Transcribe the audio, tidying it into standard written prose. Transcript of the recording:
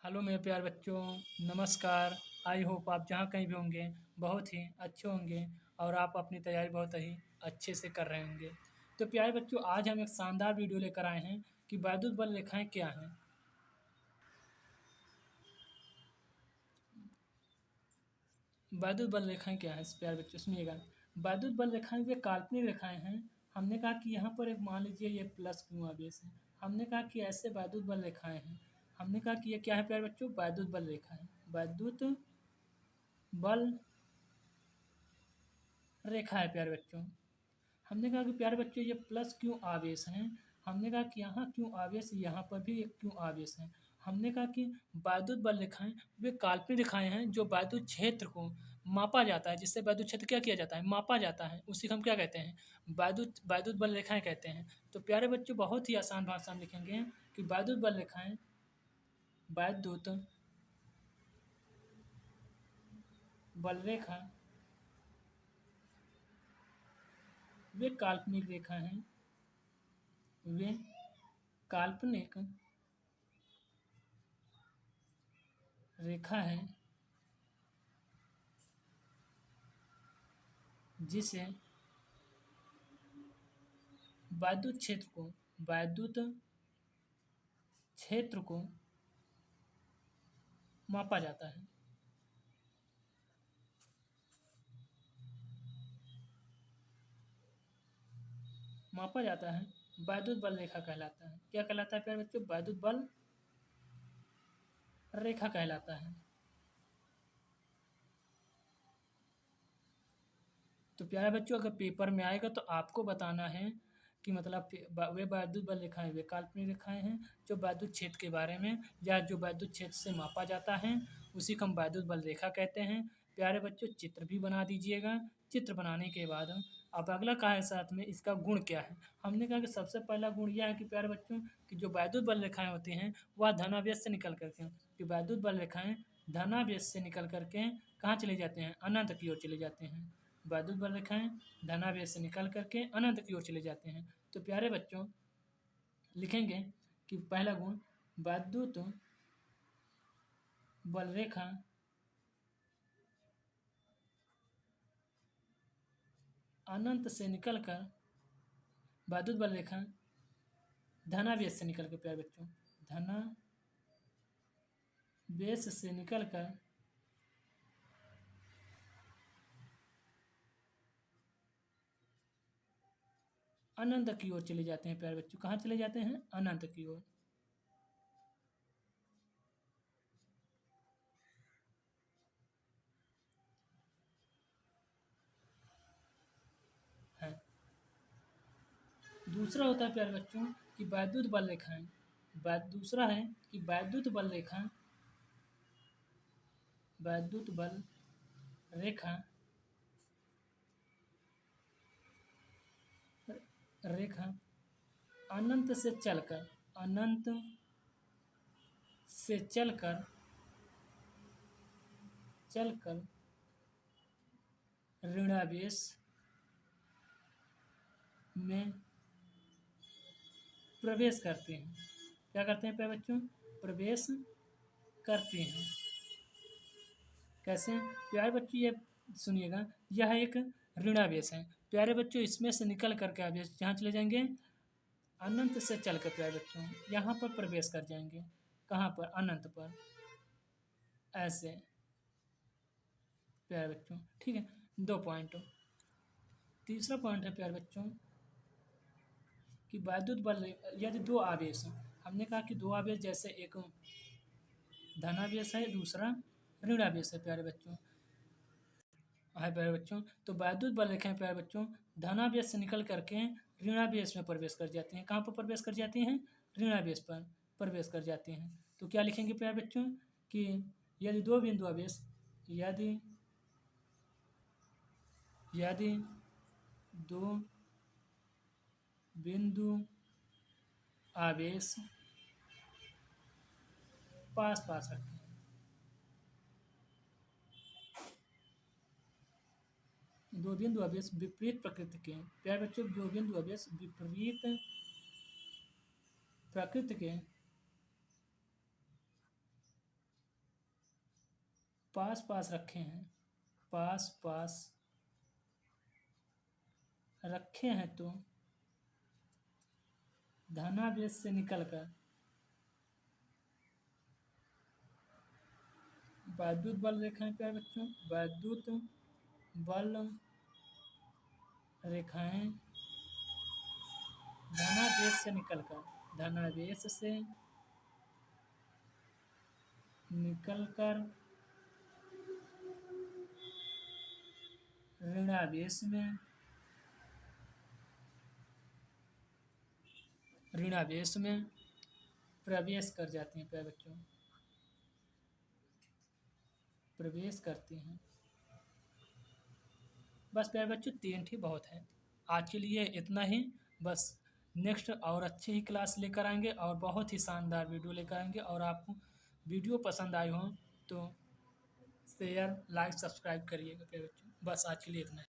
Hello मेरे प्यारे बच्चों, नमस्कार। आई होप आप जहाँ कहीं भी होंगे बहुत ही अच्छे होंगे और आप अपनी तैयारी बहुत ही अच्छे से कर रहे होंगे। तो प्यारे बच्चों, आज हम एक शानदार वीडियो लेकर आए हैं कि वैद्युत बल रेखाएं क्या हैं। वैद्युत बल रेखाएं क्या है प्यारे बच्चों, सुनिएगा। वैद्युत बल रेखाएं वे काल्पनिक रेखाएं हैं। हमने कहा कि यहाँ पर एक मान लीजिए ये प्लस क्यू आवेश है। हमने कहा कि ऐसे वैद्युत बल रेखाएं हैं। हमने कहा कि ये क्या है प्यारे बच्चों, वैद्युत बल रेखा है। वैद्युत बल रेखा है प्यारे बच्चों। हमने कहा कि प्यारे बच्चों ये प्लस क्यों आवेश हैं। हमने कहा कि यहाँ क्यों आवेश, यहाँ पर भी एक क्यों आवेश है। हमने कहा कि वैद्युत बल रेखाएं वे काल्पनिक रेखाएं हैं जो वैद्युत क्षेत्र को मापा जाता है, जिससे वैद्युत क्षेत्र क्या किया जाता है, मापा जाता है। उसी को हम क्या कहते हैं, वैद्युत वैद्युत बल रेखाएं कहते हैं। तो प्यारे बच्चों, बहुत ही आसान भाषा में लिखेंगे कि वैद्युत बल रेखाएं, वैद्युत बल रेखा वे काल्पनिक रेखा हैं। वे काल्पनिक रेखा है जिसे वैद्युत क्षेत्र को वैद्युत क्षेत्र को मापा जाता है। मापा जाता है, वैद्युत बल रेखा कहलाता है। क्या कहलाता है प्यारे बच्चों, वैद्युत बल रेखा कहलाता है। तो प्यारे बच्चों, अगर पेपर में आएगा तो आपको बताना है कि मतलब वे वैद्युत बल रेखाएं वे काल्पनिक रेखाएं हैं जो वैद्युत क्षेत्र के बारे में या जो वैद्युत क्षेत्र से मापा जाता है, उसी को हम वैद्युत बल रेखा कहते हैं। प्यारे बच्चों, चित्र भी बना दीजिएगा। चित्र बनाने के बाद अब अगला कहा है साथ में इसका गुण क्या है। हमने कहा कि सबसे पहला गुण यह है कि प्यारे बच्चों कि जो वैद्युत बल रेखाएं होती हैं वह धनावेश से निकल करके, कि वैद्युत बल रेखाएं धनावेश से निकल करके कहाँ चले जाते हैं, अनंत की ओर चले जाते हैं। वैद्युत बल रेखाएं धनावेश से निकल करके अनंत की ओर चले जाते हैं। तो प्यारे बच्चों, लिखेंगे कि पहला गुण, वैद्युत बल रेखा अनंत से निकलकर, वैद्युत बल रेखा धनावेश से निकलकर प्यारे बच्चों, धनावेश से निकलकर अनंत की ओर चले जाते हैं। प्यारे बच्चों, कहाँ चले जाते हैं, अनंत की ओर। है दूसरा होता है प्यारे बच्चों कि वैद्युत बल रेखाएं, दूसरा है कि वैद्युत बल रेखा, वैद्युत बल रेखा रेखा अनंत से चलकर, अनंत से चलकर चलकर ऋणावेश में प्रवेश करते हैं। क्या करते हैं प्यारे बच्चों, प्रवेश करते हैं। कैसे प्यारे बच्चों, ये सुनिएगा, यह एक ऋणावेश है। प्यारे बच्चों, इसमें से निकल करके आवेश जहाँ चले जाएंगे, अनंत से चलकर प्यारे बच्चों यहाँ पर प्रवेश कर जाएंगे। कहाँ पर, अनंत पर। ऐसे प्यारे बच्चों, ठीक है। दो पॉइंट। तीसरा पॉइंट है प्यारे बच्चों कि वैद्युत बल यदि दो आवेश हैं, हमने कहा कि दो आवेश, जैसे एक धनावेश है, दूसरा ऋणावेश है प्यारे बच्चों, है प्यारे बच्चों। तो वैद्युत बल रेखाएं प्यारे बच्चों धनावेश से निकल करके ऋणावेश में प्रवेश कर जाती हैं। कहाँ पर प्रवेश कर जाती हैं, ऋणावेश पर प्रवेश कर जाती हैं। तो क्या लिखेंगे प्यारे बच्चों कि यदि दो बिंदु आवेश, यदि यदि दो बिंदु आवेश पास पास रखें, दो बिंदु आवेश विपरीत प्रकृति के, प्यारे बच्चों दो बिंदु आवेश विपरीत प्रकृति के पास पास रखे हैं, पास पास रखे हैं तो धनावेश से निकलकर वैद्युत बल रेखाएं प्यारे बच्चों, वैद्युत बल रेखाएं धनावेश से निकलकर, धनावेश से निकलकर ऋणावेश में, ऋणावेश में प्रवेश कर जाती हैं प्यारे बच्चों, प्रवेश करती हैं। बस प्यारे बच्चों 3 ही बहुत है। आज के लिए इतना ही। बस नेक्स्ट और अच्छी ही क्लास लेकर आएंगे और बहुत ही शानदार वीडियो लेकर आएंगे। और आपको वीडियो पसंद आई हो तो शेयर, लाइक, सब्सक्राइब करिएगा प्यारे बच्चों। बस आज के लिए इतना ही।